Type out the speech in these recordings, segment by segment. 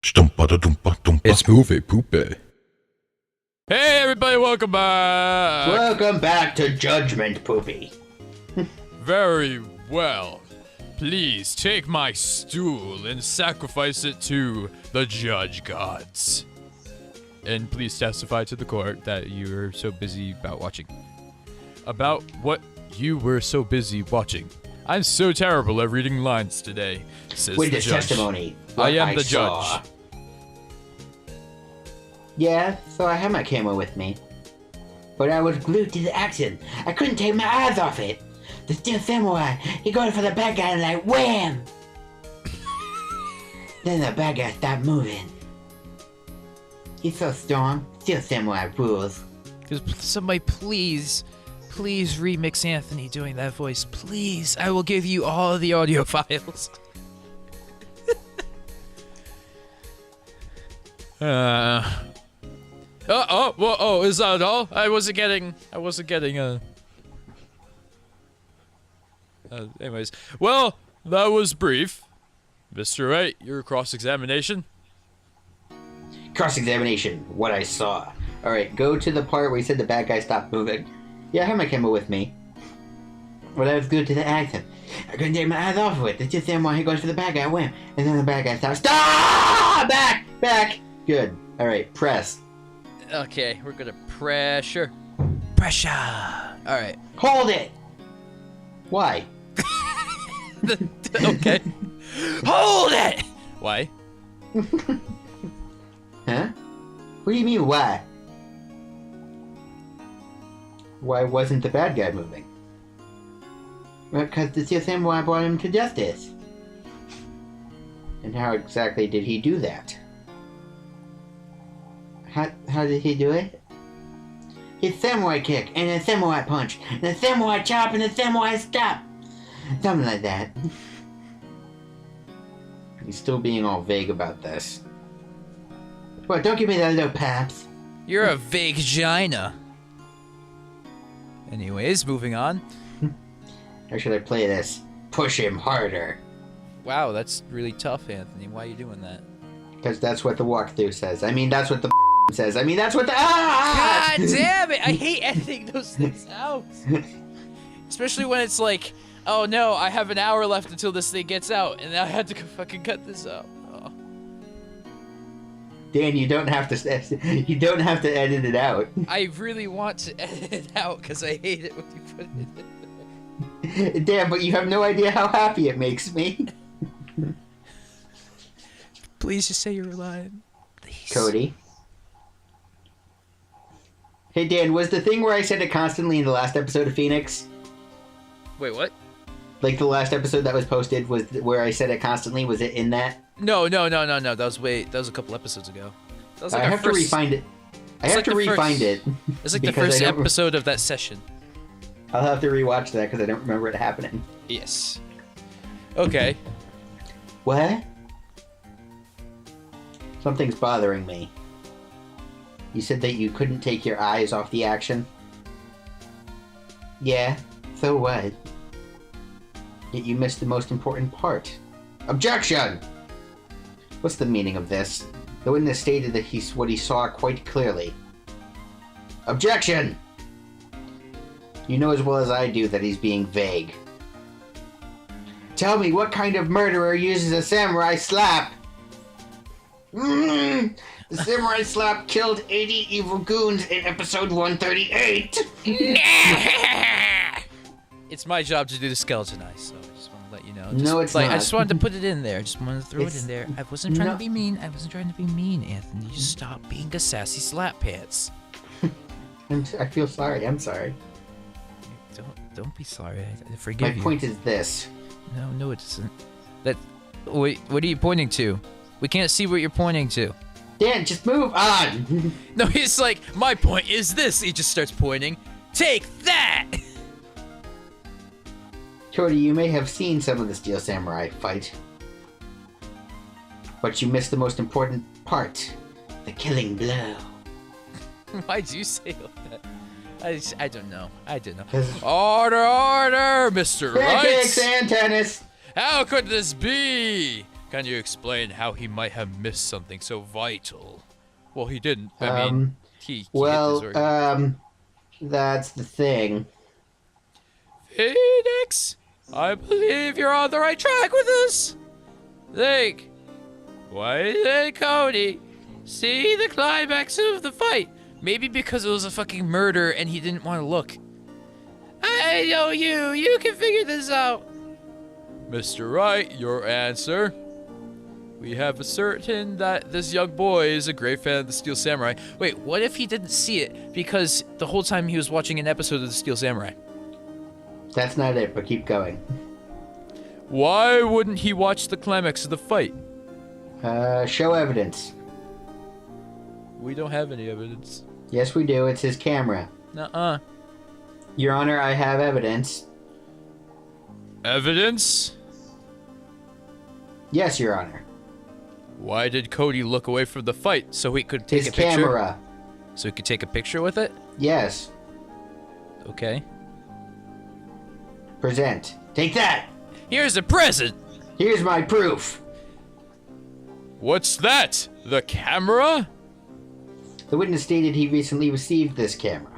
It's Moviepoopie. Hey everybody, welcome back! Welcome back to Judgment Poopie. Very well. Please take my stool and sacrifice it to the judge gods. And please testify to the court that you were so busy watching. About what you were so busy watching. I'm so terrible at reading lines today, says the Witness judge. testimony. I am the saw. judge. Yeah, so I had my camera with me. But I was glued to the action. I couldn't take my eyes off it. The Steel Samurai, he goes for the bad guy and like wham! Then the bad guy stopped moving. He's so strong. Steel Samurai rules. Somebody please remix Anthony doing that voice. Please, I will give you all of the audio files. Is that all? I wasn't getting anyways. Well, that was brief. Mr. Wright, your cross-examination. Cross-examination, what I saw. Alright, go to the part where he said the bad guy stopped moving. Yeah, I had my camera with me. Well, I was glued to the action. I couldn't take my eyes off of it. The Steel Samurai, he goes for the bad guy, wham! And then the bad guy stops. Stop! Back! Good. Alright, press. Okay, we're gonna pressure. Pressure! Alright. Hold it! Why? Okay. Hold it! Why? Huh? What do you mean, why? Why wasn't the bad guy moving? Well, because the Steel Samurai brought him to justice. And how exactly did he do that? How did he do it? His samurai kick, and a samurai punch, and a samurai chop, and a samurai stop! Something like that. He's still being all vague about this. Well, don't give me that little paps. You're a vague vagina. Anyways, moving on. How should I play this? Push him harder. Wow, that's really tough, Anthony. Why are you doing that? Because that's what the walkthrough says. I mean, that's what the says. I mean, that's what the... Ah! God damn it! I hate editing those things out. Especially when it's like, oh no, I have an hour left until this thing gets out, and I had to fucking cut this out. Oh. Dan, you don't have to. You don't have to edit it out. I really want to edit it out because I hate it when you put it in. Dan, but you have no idea how happy it makes me. Please just say you're lying. Please. Cody. Hey Dan, was the thing where I said it constantly in the last episode of Phoenix? Wait, what? Like the last episode that was posted was where I said it constantly. Was it in that? No. That was a couple episodes ago. That was like I have to re-find it. I have to re-find it. It's like the first episode of that session. I'll have to rewatch that because I don't remember it happening. Yes. Okay. What? Something's bothering me. You said that you couldn't take your eyes off the action? Yeah, so what? Yet you missed the most important part. Objection! What's the meaning of this? The witness stated that what he saw quite clearly. Objection! You know as well as I do that he's being vague. Tell me, what kind of murderer uses a samurai slap? The samurai slap killed 80 evil goons in episode 138. It's my job to do the skeleton eye, so I just want to let you know. No, it's not. I just wanted to put it in there. I just wanted to throw it in there. I wasn't trying to be mean. Anthony. Just stop being a sassy slap pants. I feel sorry. I'm sorry. Don't be sorry. I forgive you. My point is this. No, it isn't. Wait, what are you pointing to? We can't see what you're pointing to. Dan, just move on! No, he's like, my point is this. He just starts pointing. Take that! Cody, you may have seen some of the Steel Samurai fight. But you missed the most important part. The killing blow. Why'd you say all that? I don't know. Order, Mr. Wright! Pancakes and tennis! How could this be? Can you explain how he might have missed something so vital? Well, he didn't. I mean, he hit his organ. That's the thing. Phoenix, I believe you're on the right track with this. Think, why did Cody see the climax of the fight? Maybe because it was a fucking murder and he didn't want to look. I know you. You can figure this out. Mr. Wright, your answer. We have ascertained that this young boy is a great fan of the Steel Samurai. Wait, what if he didn't see it because the whole time he was watching an episode of the Steel Samurai? That's not it, but keep going. Why wouldn't he watch the climax of the fight? Show evidence. We don't have any evidence. Yes, we do. It's his camera. Nuh-uh. Your Honor, I have evidence. Evidence? Yes, Your Honor. Why did Cody look away from the fight? So he could take His a picture? camera. So he could take a picture with it? Yes. Okay. Present. Take that! Here's a present! Here's my proof. What's that? The camera? The witness stated he recently received this camera.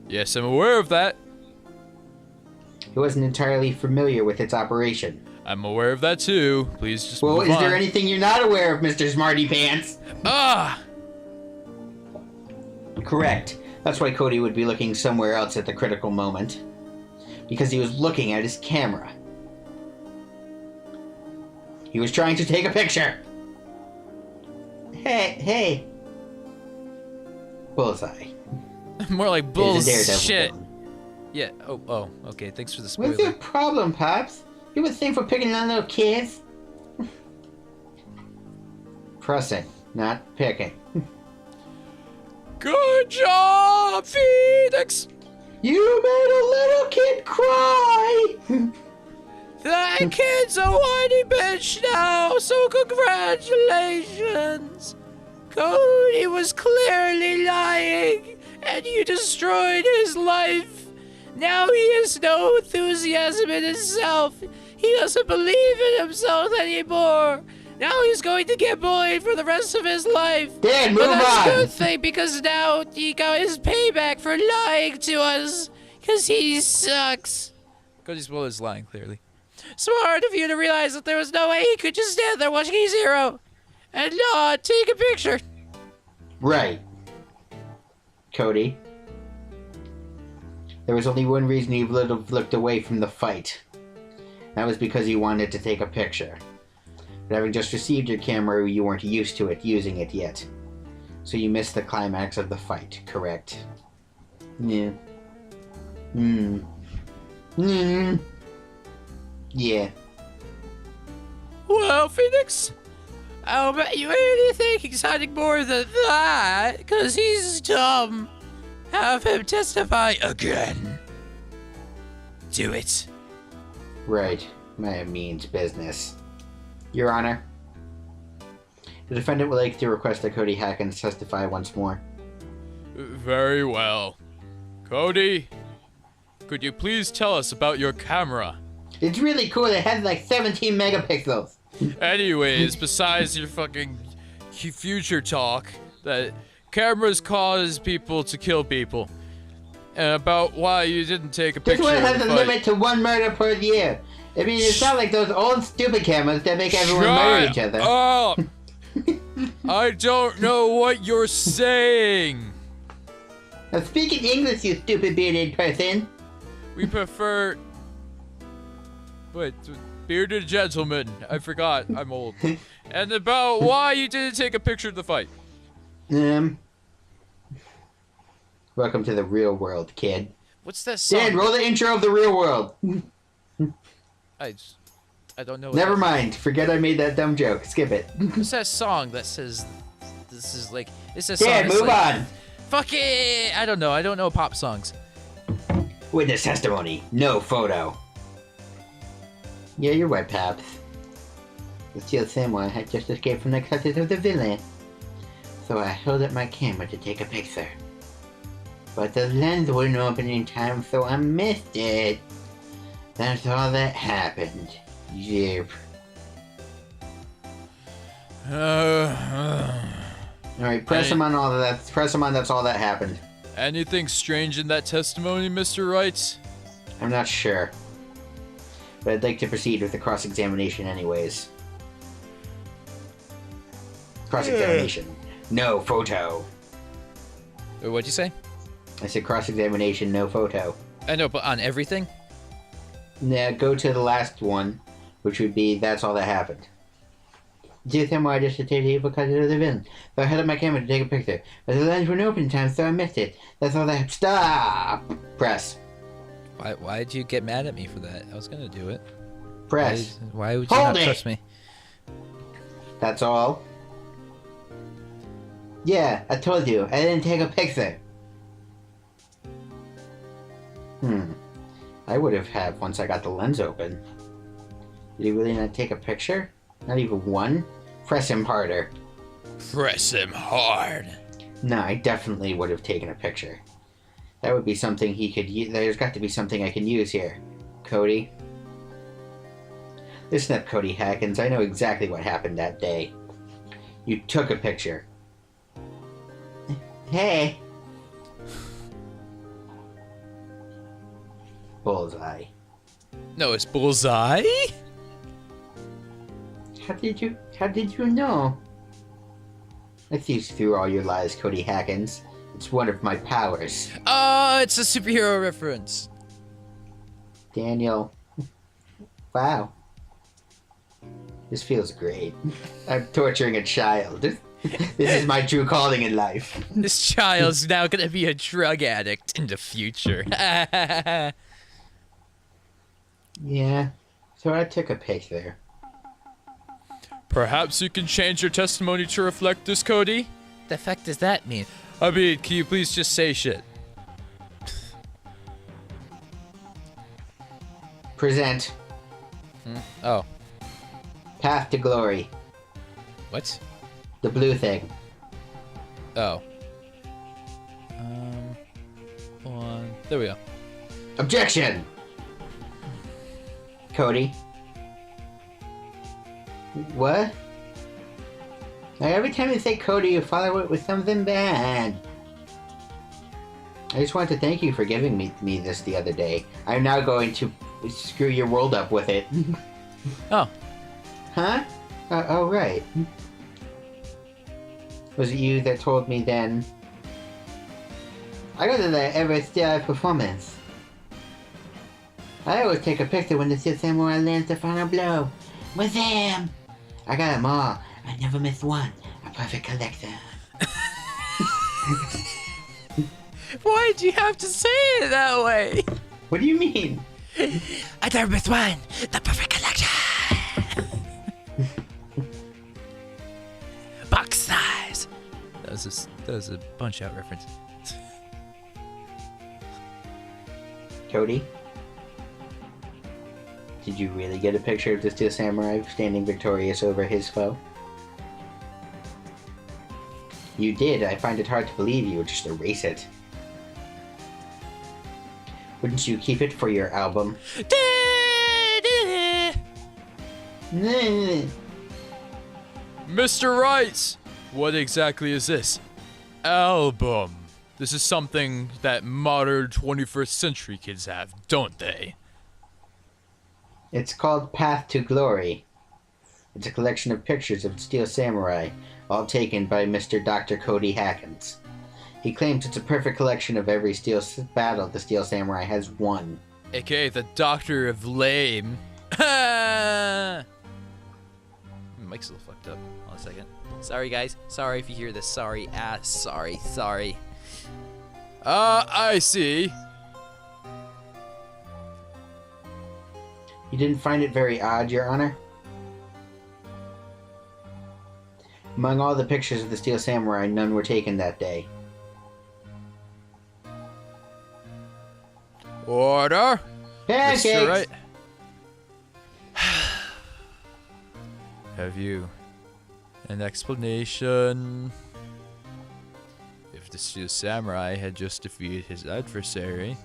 Yes, I'm aware of that. He wasn't entirely familiar with its operation. I'm aware of that too. Please just Well, move is on. there anything you're not aware of, Mr. Smarty Pants? Ah! Correct. That's why Cody would be looking somewhere else at the critical moment. Because he was looking at his camera. He was trying to take a picture. Hey. Bullseye. More like He's a daredevil bullshit. villain. Yeah. Oh, okay. Thanks for the What's your spoiler. problem, Pops? You would think for picking on little kids? Pressing, not picking. Good job, Phoenix! You made a little kid cry! That kid's a whiny bitch now, so congratulations! Cody was clearly lying, and you destroyed his life. Now he has no enthusiasm in himself. He doesn't believe in himself anymore. Now he's going to get bullied for the rest of his life. Dad, move But that's on! a good thing, because now he got his payback for lying to us. Because he sucks. Cody's well is lying, clearly. Smart of you to realize that there was no way he could just stand there watching E-Zero and not take a picture. Right. Cody. There was only one reason he would have looked away from the fight. That was because he wanted to take a picture. But having just received your camera, you weren't used to it, using it yet. So you missed the climax of the fight, correct? Yeah. Yeah. Well, Phoenix, I'll bet you anything he's hiding more than that, because he's dumb. Have him testify again. Do it. Right. That means business. Your Honor, the defendant would like to request that Cody Hackins testify once more. Very well. Cody, could you please tell us about your camera? It's really cool. It has like 17 megapixels. Anyways, besides your fucking future talk that cameras cause people to kill people, and about why you didn't take a This picture one of has the a fight. limit to 1 murder per year. I mean, it's not like those old stupid cameras that make everyone murder each other. Up. I don't know what you're saying. Now speak in English, you stupid bearded person. We prefer... Wait, bearded gentleman. I forgot. I'm old. And about why you didn't take a picture of the fight. Welcome to the real world, kid. What's that song? Dad, roll the intro of the real world. I don't know. Never mind. Forget I made that dumb joke. Skip it. What's that song that says... This is like... It's a Dad, song that's move like, on. Fuck it! I don't know. I don't know pop songs. Witness testimony. No photo. Yeah, you're right, Paps. The Steel Samurai had just escaped from the clutches of the villain. So I held up my camera to take a picture. But the lens wouldn't open in time, so I missed it. That's all that happened. Yep. Alright, press him on all of that. Press him on that's all that happened. Anything strange in that testimony, Mr. Wright? I'm not sure. But I'd like to proceed with the cross-examination anyways. Cross-examination. No photo. What'd you say? I said cross-examination, no photo. I know, but on everything? Now go to the last one, which would be that's all that happened. Do you think why I just take the because of the villain? So I held up my camera to take a picture, but the lens weren't open in time, so I missed it. That's all that. Stop. Press. Why'd you get mad at me for that? I was gonna do it. Press. Why would you Hold not it! trust me? That's all. Yeah, I told you. I didn't take a picture. I would have once I got the lens open. Did he really not take a picture? Not even one? Press him harder. Press him hard. No, I definitely would have taken a picture. That would be something he could use. There's got to be something I can use here. Cody. Listen up, Cody Hackins. I know exactly what happened that day. You took a picture. Hey. Bullseye. No, it's Bullseye? How did you know? I see through all your lies, Cody Hackins. It's one of my powers. Oh, it's a superhero reference. Daniel. Wow. This feels great. I'm torturing a child. This is my true calling in life. This child's now gonna be a drug addict in the future. Yeah. So I took a picture. Perhaps you can change your testimony to reflect this, Cody? The fuck does that mean? I mean, can you please just say shit? Present. Oh. Path to glory. What? The blue thing. Oh. There we go. Objection! Cody. What? Now, every time you say Cody, you follow it with something bad. I just want to thank you for giving me this the other day. I'm now going to screw your world up with it. Oh. Huh? Oh, right. Was it you that told me then? I go to the Ever Steel performance. I always take a picture when the Steel Samurai lands the final blow. With them! I got them all. I never miss one. A perfect collector. Why'd you have to say it that way? What do you mean? I never miss one. The perfect collection. Box size. That was a Punch-Out reference. Cody? Did you really get a picture of the Steel Samurai standing victorious over his foe? You did. I find it hard to believe you would just erase it. Wouldn't you keep it for your album? Mr. Wright! What exactly is this? Album. This is something that modern 21st century kids have, don't they? It's called Path to Glory. It's a collection of pictures of Steel Samurai, all taken by Mr. Dr. Cody Hackins. He claims it's a perfect collection of every battle the Steel Samurai has won. AKA the Doctor of Lame. Mike's a little fucked up. Hold on a second. Sorry, guys. Sorry if you hear this. Sorry. Sorry. I see. You didn't find it very odd, Your Honor? Among all the pictures of the Steel Samurai, none were taken that day. Order. Pancakes! Mr. Wright. Have you an explanation? If the Steel Samurai had just defeated his adversary,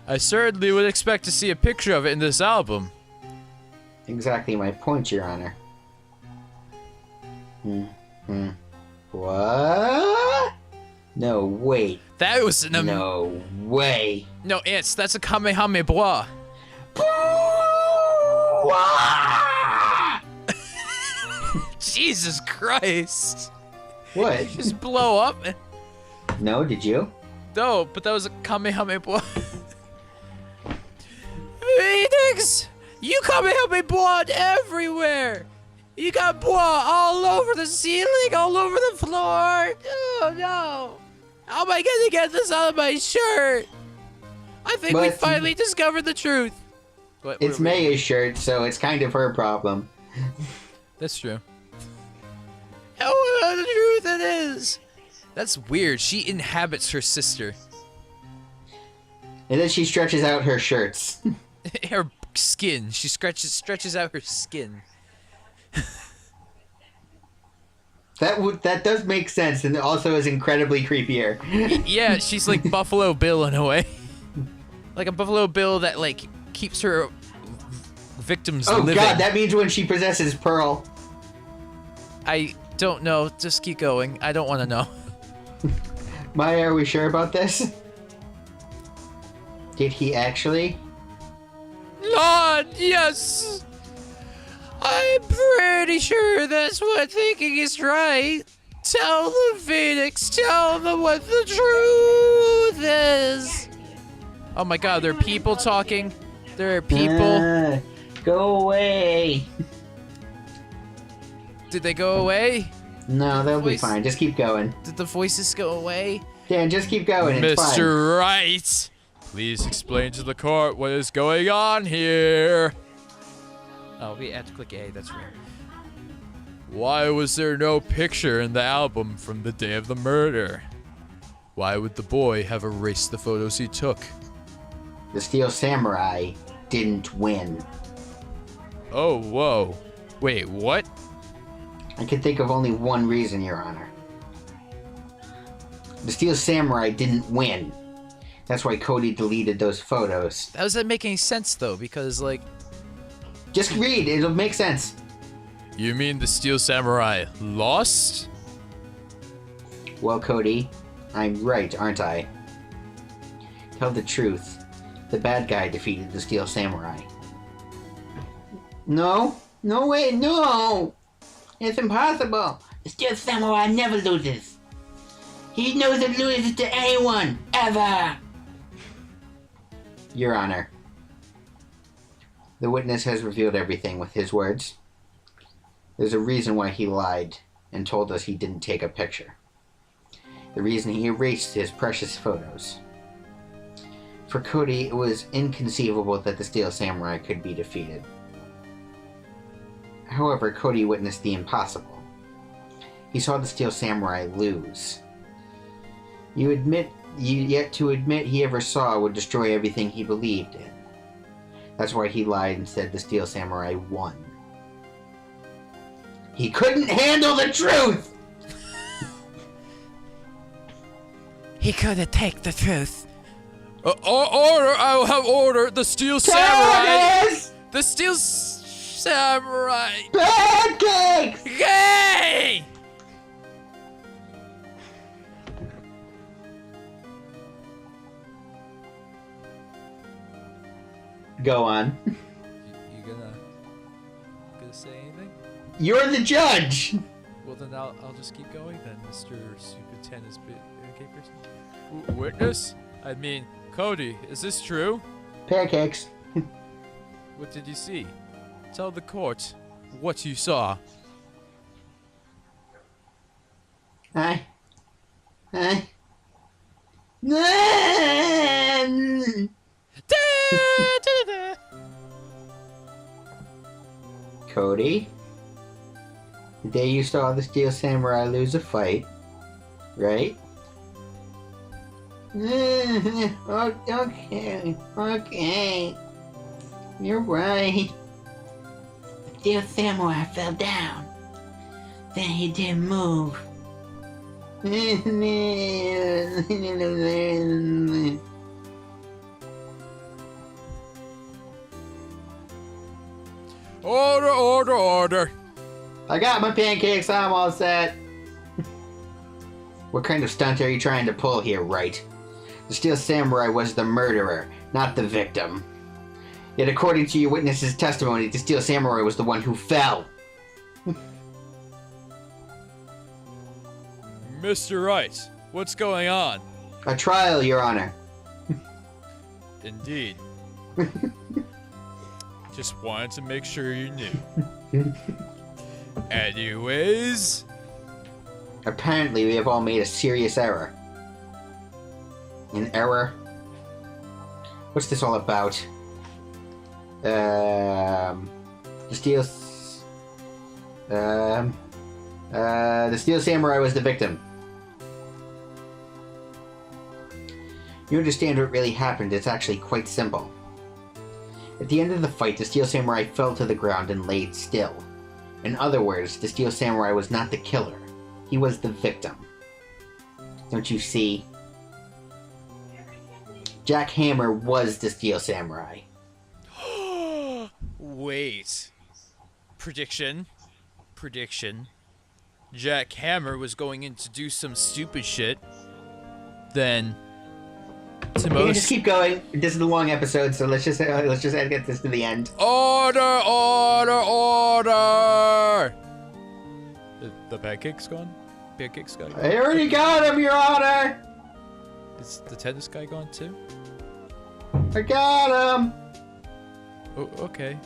I certainly would expect to see a picture of it in this album. exactly my point, Your Honor. What? No, wait. That was an No way. No, Ants, that's a Kamehameha. Jesus Christ. What? Just blow up. No, did you? No, but that was a Kamehameha. Phoenix! You Kamehameha everywhere! You got bois all over the ceiling, all over the floor. Oh no! How am I gonna get this out of my shirt? I think we But- finally discovered the truth. What It's are we- Maya's shirt, so it's kind of her problem. That's true. Oh, the truth it is. That's weird. She inhabits her sister. And then she stretches out her shirts. Her skin. She stretches out her skin. That does make sense, and it also is incredibly creepier. Yeah, she's like Buffalo Bill in a way. Like a Buffalo Bill that like keeps her victims Oh living. god, that means when she possesses Pearl. I don't know. Just keep going. I don't want to know. Maya, are we sure about this? Did he actually? Lord, yes. I'm pretty sure that's what thinking is right. Tell them, Phoenix. Tell them what the truth is. Oh my god, there are people talking. There are people. Go away. Did they go away? No, they'll be Voice. fine. Just keep going. Did the voices go away? Dan, just keep going. It's fine. Mr. Wright, please explain to the court what is going on here. Oh, we had to click A. That's right. Why was there no picture in the album from the day of the murder? Why would the boy have erased the photos he took? The Steel Samurai didn't win. Oh, whoa. Wait, what? I can think of only one reason, Your Honor. The Steel Samurai didn't win. That's why Cody deleted those photos. How does that make any sense, though? Because, like... Just read, it'll make sense. You mean the Steel Samurai lost? Well, Cody, I'm right, aren't I? Tell the truth. The bad guy defeated the Steel Samurai. No? No way, no! It's impossible. The Steel Samurai never loses. He never loses to anyone, ever! Your Honor, the witness has revealed everything with his words. There's a reason why he lied and told us he didn't take a picture. The reason he erased his precious photos. For Cody, it was inconceivable that the Steel Samurai could be defeated. However, Cody witnessed the impossible. He saw the Steel Samurai lose. Yet to admit he ever saw would destroy everything he believed in. That's why he lied and said the Steel Samurai won. He couldn't handle the truth! He couldn't take the truth. Order! I will have order! The Steel Samurai! Tennis! The Steel Samurai! Pancakes! Yay! Go on. You gonna say anything? You're the judge! Well, then I'll just keep going then, Mr. Stupid Tennis Pancake Person. Witness? I mean, Cody, is this true? Pancakes. What did you see? Tell the court what you saw. Hi. Cody, the day you saw the Steel Samurai lose a fight, right? Okay. You're right. The Steel Samurai fell down. Then he didn't move. Order, order, order. I got my pancakes. I'm all set. What kind of stunt are you trying to pull here, Wright? The Steel Samurai was the murderer, not the victim. Yet according to your witness's testimony, the Steel Samurai was the one who fell. Mr. Wright, what's going on? A trial, Your Honor. Indeed. Just wanted to make sure you knew. Anyways. Apparently, we have all made a serious error. An error? What's this all about? The Steel Samurai was the victim. You understand what really happened? It's actually quite simple. At the end of the fight, the Steel Samurai fell to the ground and laid still. In other words, the Steel Samurai was not the killer. He was the victim. Don't you see? Jack Hammer was the Steel Samurai. Wait. Prediction. Jack Hammer was going in to do some stupid shit. Then We can just keep going. This is a long episode, so let's just get this to the end. Order, order, order! The pancake's gone? Pancake's gone? I already got him, Your Honor! Is the tennis guy gone too? I got him! Oh, okay.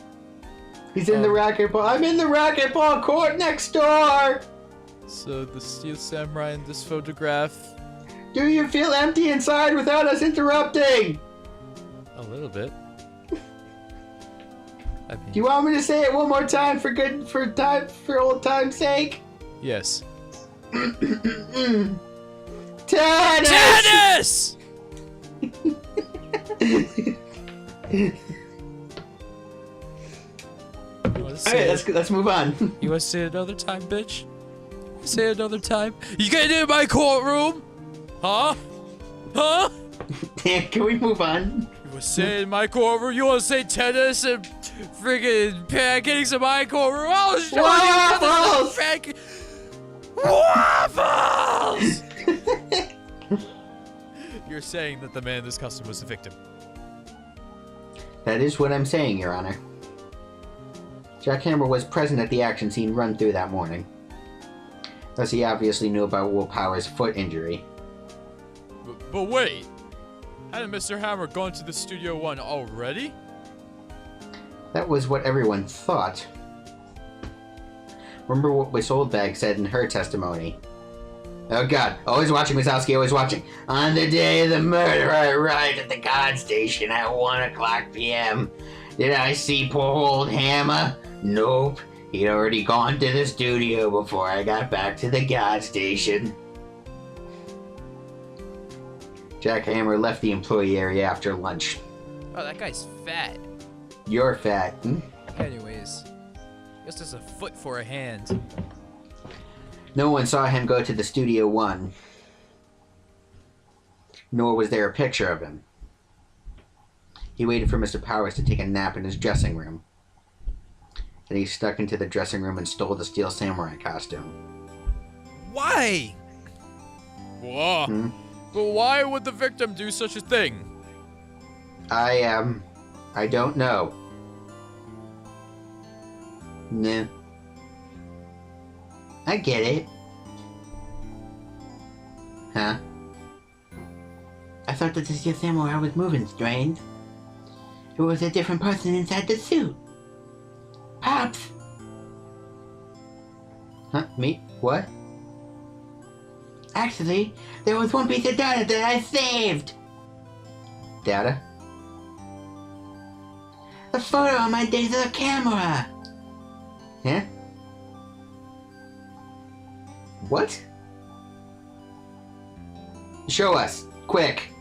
He's in the racquetball. I'm in the racquetball court next door! So the Steel Samurai in this photograph... Do you feel empty inside without us interrupting? A little bit. I mean, Do you want me to say it one more time for old time's sake? yes. Tennis! Tennis! Alright, let's move on. You want to say it another time, bitch? Say it another time? You getting in my courtroom? Huh? Huh? Damn, can we move on? You want to say it in my courtroom? You want to say tennis and freaking pancakes in my courtroom? I'll show Waffles! you Waffles! You're saying that the man in this costume was the victim. That is what I'm saying, Your Honor. Jack Hammer was present at the action scene run through that morning. Thus, he obviously knew about Will Power's foot injury. But wait, hadn't Mr. Hammer gone to the Studio One already? That was what everyone thought. Remember what Miss Oldbag said in her testimony. Oh god, always watching, Wazowski, always watching. On the day of the murder, I arrived at the guard station at 1:00 p.m. Did I see poor old Hammer? Nope. He'd already gone to the studio before I got back to the guard station. Jack Hammer left the employee area after lunch. Oh, that guy's fat. You're fat. Anyways, just has a foot for a hand. No one saw him go to the Studio One. Nor was there a picture of him. He waited for Mr. Powers to take a nap in his dressing room. Then he stuck into the dressing room and stole the Steel Samurai costume. Why? Whoa. But why would the victim do such a thing? I don't know. No. I get it. Huh? I thought that the Steel Samurai was moving strange. It was a different person inside the suit. Pops! Huh? Me? What? Actually, there was one piece of data that I saved! Data? A photo on my digital camera! Huh? What? Show us, quick!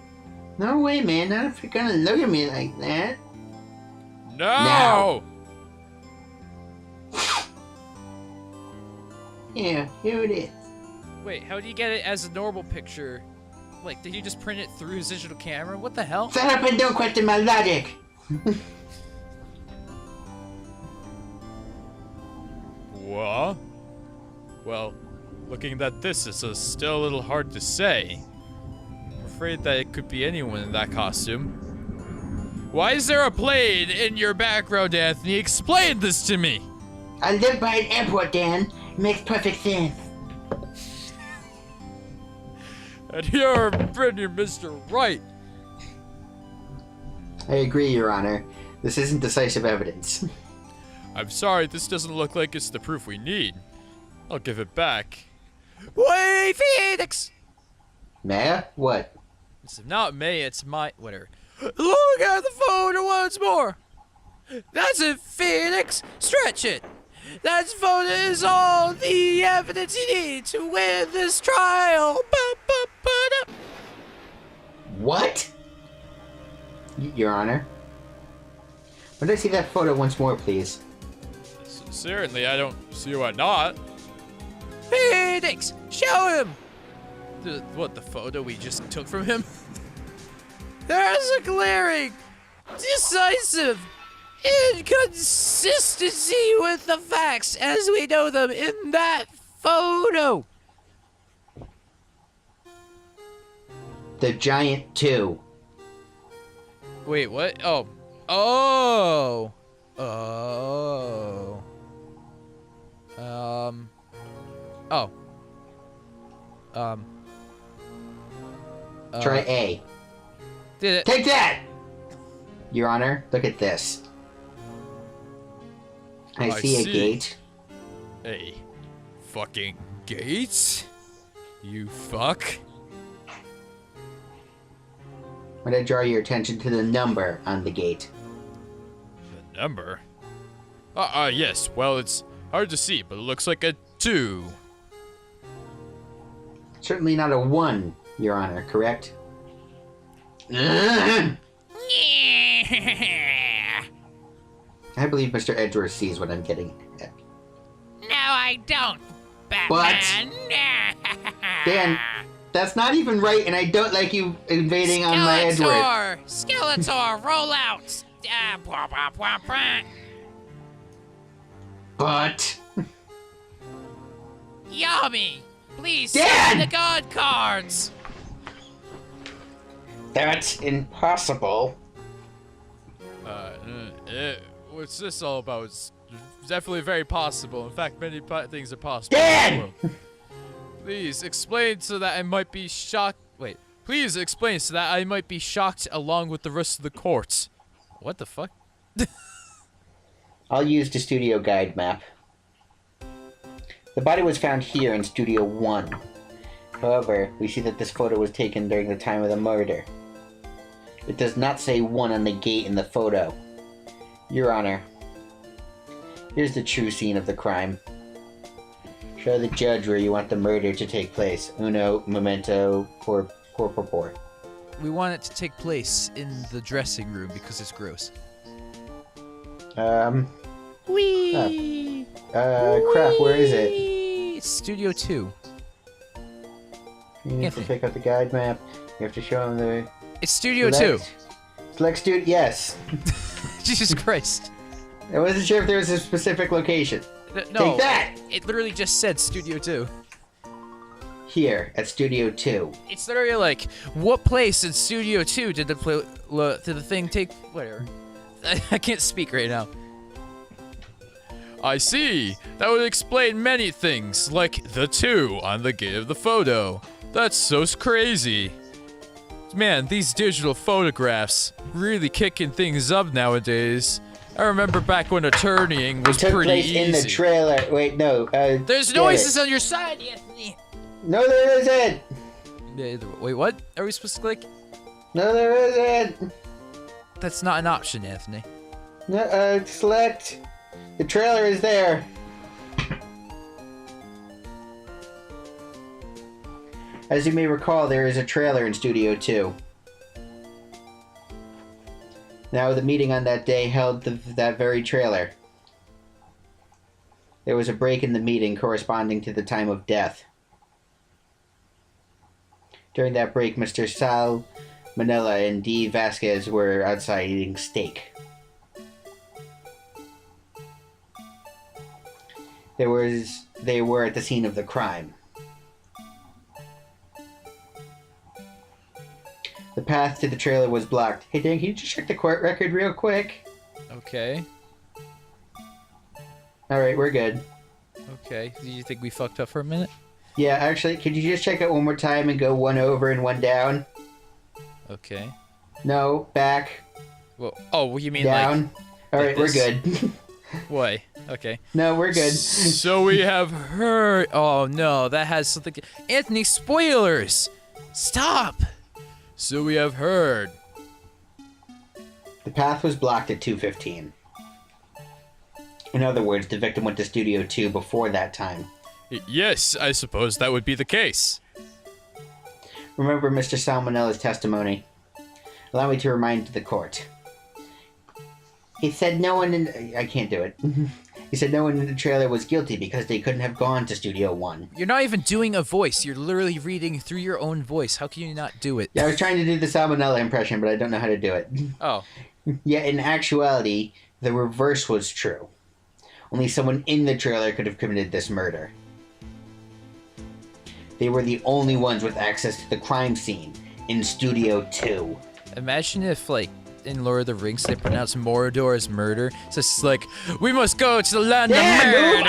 No way, man, not if you're gonna look at me like that. No! Now. Yeah, here it is. Wait, how do you get it as a normal picture? Like, did he just print it through his digital camera? What the hell? Shut up and don't question my logic! Well, looking at this, it's still a little hard to say. I'm afraid that it could be anyone in that costume. Why is there a plane in your background, Anthony? Explain this to me! I live by an airport, Dan. It makes perfect sense. And you're Mr. Wright. I agree, Your Honor. This isn't decisive evidence. I'm sorry, this doesn't look like it's the proof we need. I'll give it back. Wait, Phoenix! Maya? What? It's not me, it's my... whatever. Look at the photo once more! That's it, Phoenix! Stretch it! That photo is all the evidence you need to win this trial! Ba-ba-ba-da. What? Your Honor? Would I see that photo once more, please? Certainly, I don't see why not. Phoenix! Show him! The photo we just took from him? There's a glaring, decisive inconsistency with the facts as we know them in that photo. The Giant 2. Wait, what? Oh. Try A. Did it? Take that! Your Honor, look at this. I see a gate. A fucking gate? You fuck? Would I draw your attention to the number on the gate? The number? Yes. Well, it's hard to see, but it looks like a 2. Certainly not a 1, Your Honor, correct? I believe Mr. Edgeworth sees what I'm getting at. No, I don't, Batman. Dan, that's not even right, and I don't like you invading on my Edgeworth. Skeletor, roll out! But... Yummy! Please Dan! send the god cards! That's impossible. What's this all about? It's definitely very possible. In fact, many things are possible. Dan! Please explain so that I might be shocked. Wait. Please explain so that I might be shocked along with the rest of the court. What the fuck? I'll use the studio guide map. The body was found here in Studio 1. However, we see that this photo was taken during the time of the murder. It does not say 1 on the gate in the photo. Your Honor, here's the true scene of the crime. Show the judge where you want the murder to take place. Uno, momento, por. We want it to take place in the dressing room because it's gross. Wee. Crap, where is it? It's Studio 2. You need to pick up the guide map. You have to show him the... It's Studio 2. Select studio, yes. Jesus Christ. I wasn't sure if there was a specific location. No, Take that! It literally just said Studio 2. Here, at Studio 2. It's literally like, what place in Studio 2 did the thing take... Whatever. I can't speak right now. I see. That would explain many things, like the 2 on the gate of the photo. That's so crazy. Man, these digital photographs really kicking things up nowadays. I remember back when attorneying was Took pretty place easy. in the trailer. Wait, no. There's noises on your side, Anthony. No, there isn't. Wait, what? Are we supposed to click? No, there isn't. That's not an option, Anthony. No, select. The trailer is there. As you may recall, there is a trailer in Studio 2. Now, the meeting on that day held that very trailer. There was a break in the meeting corresponding to the time of death. During that break, Mr. Sal Manila and D. Vasquez were outside eating steak. They were at the scene of the crime. The path to the trailer was blocked. Hey, Dan, can you just check the court record real quick? Okay. Alright, we're good. Okay. Do you think we fucked up for a minute? Yeah, actually, could you just check it one more time and go one over and one down? Okay. No, back. Well, oh, you mean down. like... Alright, we're good. Why? Okay. No, we're good. So we have heard. Oh, no. That has something... Anthony, spoilers! Stop! So we have heard. The path was blocked at 2:15. In other words, the victim went to Studio 2 before that time. Yes, I suppose that would be the case. Remember Mr. Salmonella's testimony. Allow me to remind the court. He said no one in... I can't do it. He said no one in the trailer was guilty because they couldn't have gone to Studio 1. You're not even doing a voice. You're literally reading through your own voice. How can you not do it? Yeah, I was trying to do the Salmonella impression, but I don't know how to do it. Oh. Yeah, in actuality, the reverse was true. Only someone in the trailer could have committed this murder. They were the only ones with access to the crime scene in Studio 2. Imagine if, like, in Lord of the Rings, they pronounce Mordor as murder. So it's like, we must go to the land of murder! Move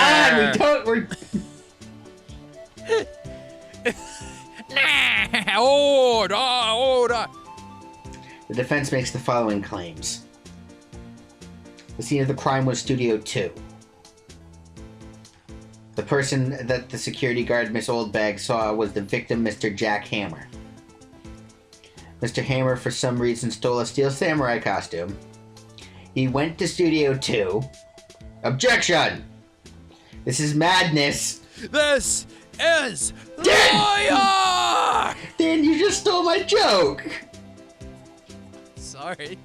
on! Order! The defense makes the following claims. The scene of the crime was Studio 2. The person that the security guard, Miss Oldbag, saw was the victim, Mr. Jack Hammer. Mr. Hammer, for some reason, stole a steel samurai costume. He went to Studio 2. Objection! This is madness! This is Dan! lawyer! Dan, you just stole my joke! Sorry.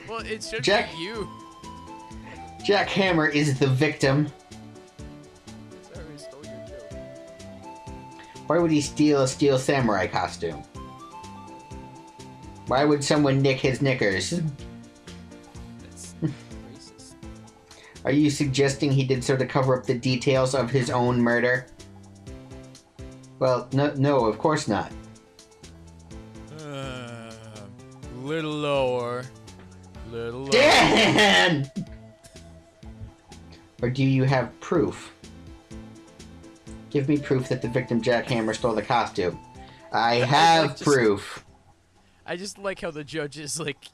Well, it should Jack- be you. Jack Hammer is the victim. Sorry, I stole your joke. Why would he steal a steel samurai costume? Why would someone nick his knickers? That's racist. Are you suggesting he did so to cover up the details of his own murder? Well, no, of course not. Little lower. Little lower. Dan! Or do you have proof? Give me proof that the victim Jack Hammer stole the costume. I have proof. I just like how the judge is, like,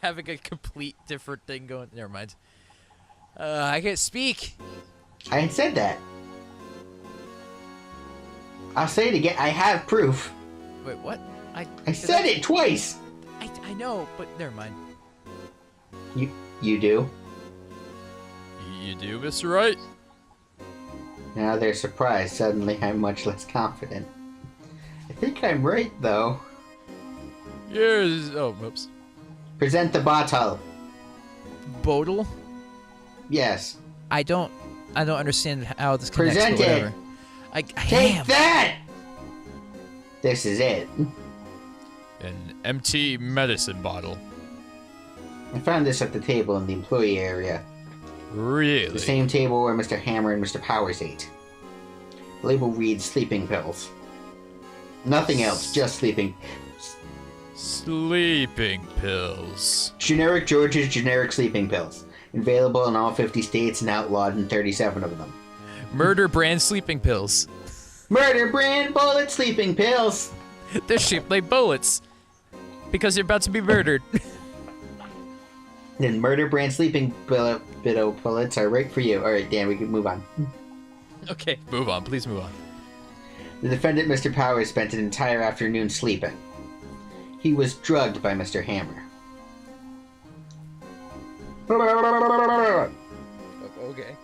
having a complete different thing going. Never mind. I can't speak. I said that. I'll say it again. I have proof. Wait, what? I said it twice. I know, but never mind. You do? You do, Mr. Wright? Now they're surprised. Suddenly I'm much less confident. I think I'm right, though. Here's... Oh, whoops. Present the bottle. Bodil? Yes. I don't understand how this connects. Present but it. whatever. I Take am. that! This is it. An empty medicine bottle. I found this at the table in the employee area. Really? The same table where Mr. Hammer and Mr. Powers ate. The label reads sleeping pills. Nothing else, just sleeping. Sleeping pills. Generic George's generic sleeping pills. Available in all 50 states and outlawed in 37 of them. Murder brand sleeping pills. Murder brand bullet sleeping pills! They're shaped like bullets. Because you're about to be murdered. Then murder brand sleeping bullets are right for you. Alright, Dan, we can move on. Okay. Move on, please move on. The defendant, Mr. Powers, spent an entire afternoon sleeping. He was drugged by Mr. Hammer. Okay.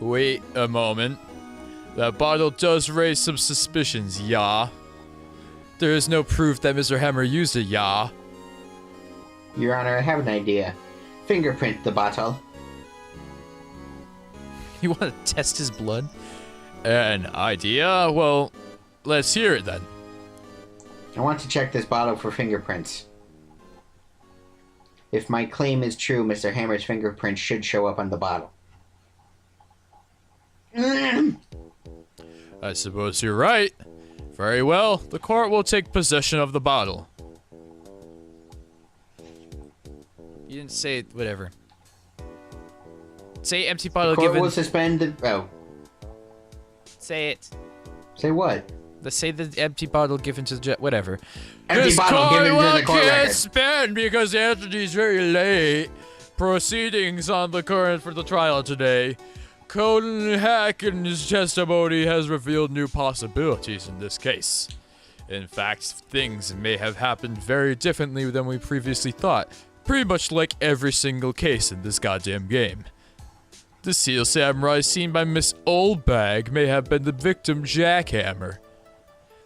Wait a moment. That bottle does raise some suspicions, yeah? There is no proof that Mr. Hammer used it, yeah? Your Honor, I have an idea. Fingerprint the bottle. You want to test his blood? An idea? Well, let's hear it then. I want to check this bottle for fingerprints. If my claim is true, Mr. Hammer's fingerprints should show up on the bottle. I suppose you're right. Very well, the court will take possession of the bottle. You didn't say it, whatever. Say empty bottle Court given. will suspend the... Oh. Say it. Say what? Let's say the empty bottle given to the whatever. Empty This bottle court given to the court can't record. spend because Anthony's very late. Proceedings on the current for the trial today. Colin Hacken's testimony has revealed new possibilities in this case. In fact, things may have happened very differently than we previously thought. Pretty much like every single case in this goddamn game. The Seal Samurai seen by Miss Oldbag may have been the victim Jackhammer.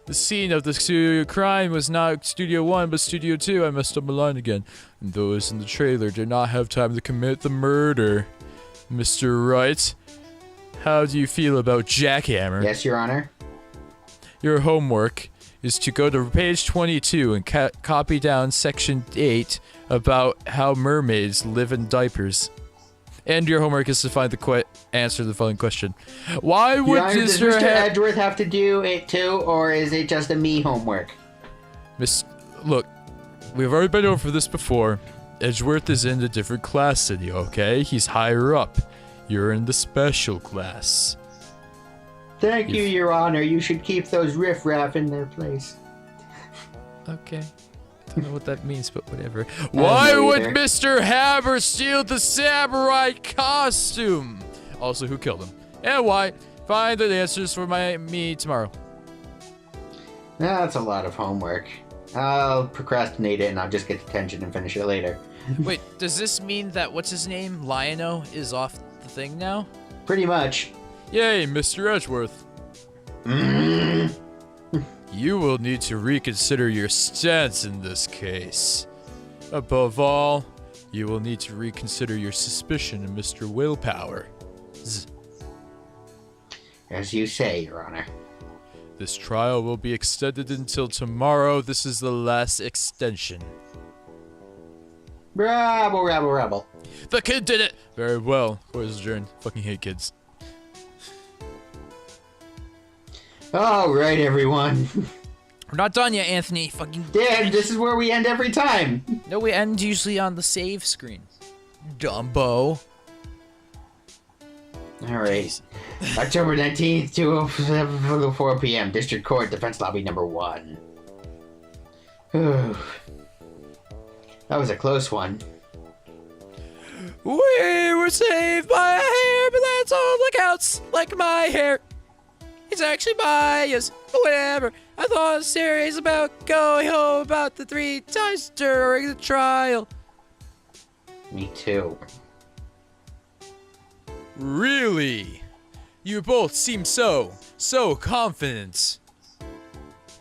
The scene of the studio crime was not Studio 1 but Studio 2. I messed up my line again. And those in the trailer did not have time to commit the murder. Mr. Wright, how do you feel about Jackhammer? Yes, Your Honor. Your homework is to go to page 22 and copy down section 8 about how mermaids live in diapers. And your homework is to find the answer to the following question. Why would Your Honor, does Mr. Mr. Edgeworth have to do it too, or is it just a me homework? Look, we've already been over this before. Edgeworth is in a different class than you, okay? He's higher up. You're in the special class. Thank you, Your Honor. You should keep those riffraff in their place. Okay. I don't know what that means, but whatever. Why know would either. Mr. Hammer steal the samurai costume? Also, who killed him? And why? Find the answers for me tomorrow. That's a lot of homework. I'll procrastinate it and I'll just get detention and finish it later. Wait, does this mean that what's his name, Lion-O, is off the thing now? Pretty much. Yay, Mr. Edgeworth. You will need to reconsider your stance in this case. Above all, you will need to reconsider your suspicion of Mr. Willpower. As you say, Your Honor. This trial will be extended until tomorrow. This is the last extension. Rabble, rabble, rabble. The kid did it! Very well. Court is adjourned. Fucking hate kids. All right, everyone. We're not done yet, Anthony. Fucking. Damn, this is where we end every time. No, we end usually on the save screen. Dumbo. All right. October 19th, 2:04 p.m. District Court, Defense Lobby number 1. Whew. That was a close one. We were saved by a hair, but that's all that counts. Like my hair. It's actually biased, but whatever. I thought a series about going home about the 3 times during the trial. Me too. Really? You both seem so confident.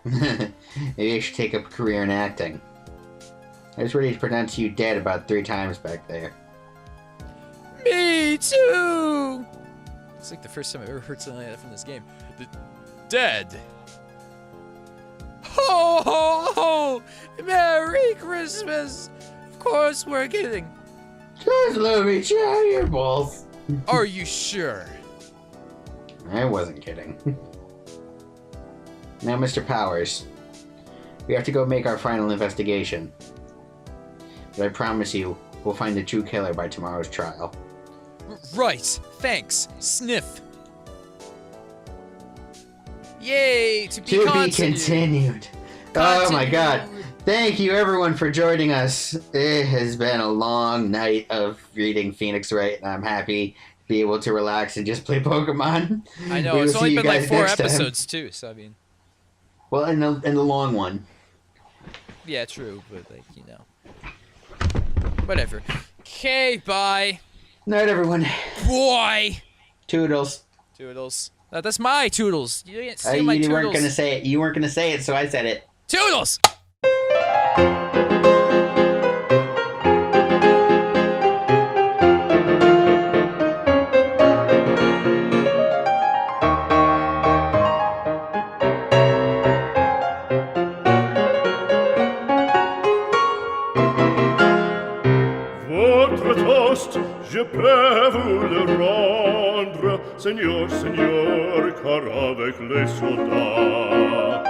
Maybe I should take up a career in acting. I was ready to pronounce you dead about 3 times back there. Me too. It's like the first time I've ever heard something like that from this game. Dead. Ho ho ho! Merry Christmas! Of course we're kidding. Just let me show your balls. Are you sure? I wasn't kidding. Now, Mr. Powers, we have to go make our final investigation. But I promise you, we'll find the true killer by tomorrow's trial. Right. Thanks. Sniff. Yay! To be To be continued. continued. Oh my god. Thank you everyone for joining us. It has been a long night of reading Phoenix Wright, and I'm happy to be able to relax and just play Pokemon. I know, We will it's only see you been like guys 4 next time. episodes too, so I mean. Well, in the long one. Yeah, true, but like, you know. Whatever. Okay, bye. Night, everyone. Boy! Toodles. Toodles. That's my Toodles. You didn't steal my You Toodles. weren't gonna say it. You weren't gonna say it, so I said it. Toodles! Votre toast, je peux vous le rendre, c'est Seigneur, car avec les soldats